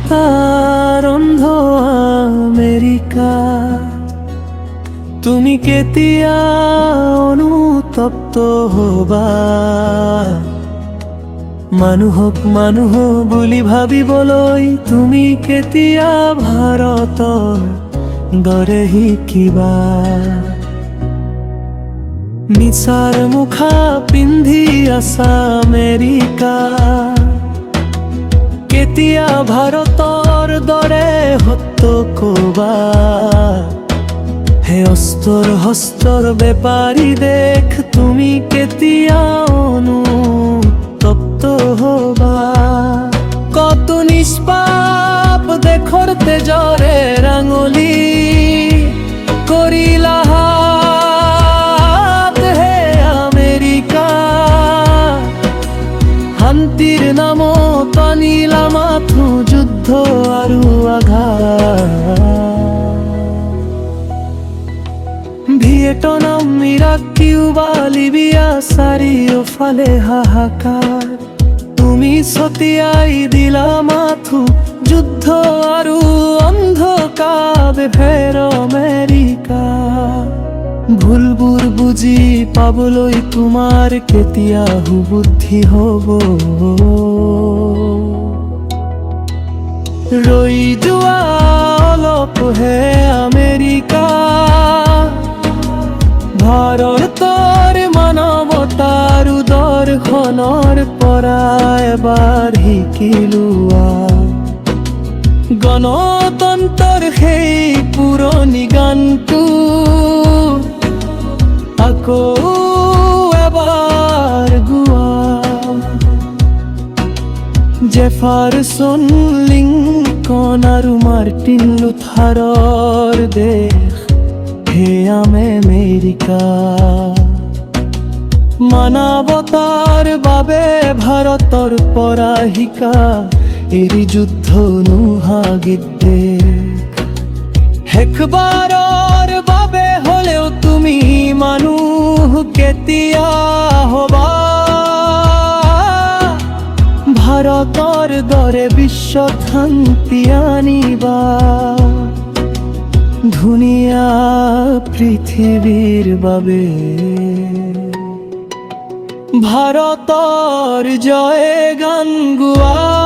ৰাস্তাৰ অন্ধ আমেৰিকা, তুমি কেতিয়া অনুতপ্ত হবা? মানুহক মানুহ বুলি ভাবিবলৈ তুমি কেতিয়া ভাৰতৰ দৰে শিকিবা? মিছাৰ মুখা পিন্ধি আছা আমেৰিকা, কেতিয়া ভাৰতৰ দৰে সত্য কবা? হে অস্তৰ হস্তৰ বেপাৰী দেশ, তুমি কেতিয়া অনুতপ্ত হবা? কত নিষ্পাপ দেশৰ তেজৰে ৰাঙলী কৰিলা হাত হে আমেৰিকা, শান্তিৰ নামত আনিলা মাথো যুদ্ধ আৰু আঘাত। ভিয়েটনাম, ইৰাক, কিউবা, লিবিয়া, চাৰিওফালে হাহাকাৰ, তুমি ছটিয়াই দিলা মাথো যুদ্ধ আৰু অন্ধকাৰ ফেৰ আমেৰিকা। ভুলবোৰ বুজি পাবলৈ তোমাৰ কেতিয়া সুবুদ্ধি হ'ব? ৰৈ যোৱা অলপহে আমেৰিকা, ভাৰতৰ মানৱতাৰ দৰ্শনৰ পৰা এবাৰ শিকিলোৱা। গণতন্ত্ৰৰ সেই পুৰণি গানটো আকৌ এবাৰ গোৱা। জেফাৰচন, লিংকন আৰু মাৰ্টিন লুথাৰৰ দেশ হে আমেৰিকা, মানৱতাৰ বাবে ভাৰতৰ পৰা শিকা এৰি যুদ্ধ নোহোৱা দেশ। শেষবাৰৰ বাবে হলেও তুমি মানুহ কেতিয়া হবা? ভাৰতৰ দৰে বিশ্বত শান্তি আনিবা, ধুনীয়া পৃথিৱীৰ বাবে। ভাৰতৰ জয় গান গোৱা।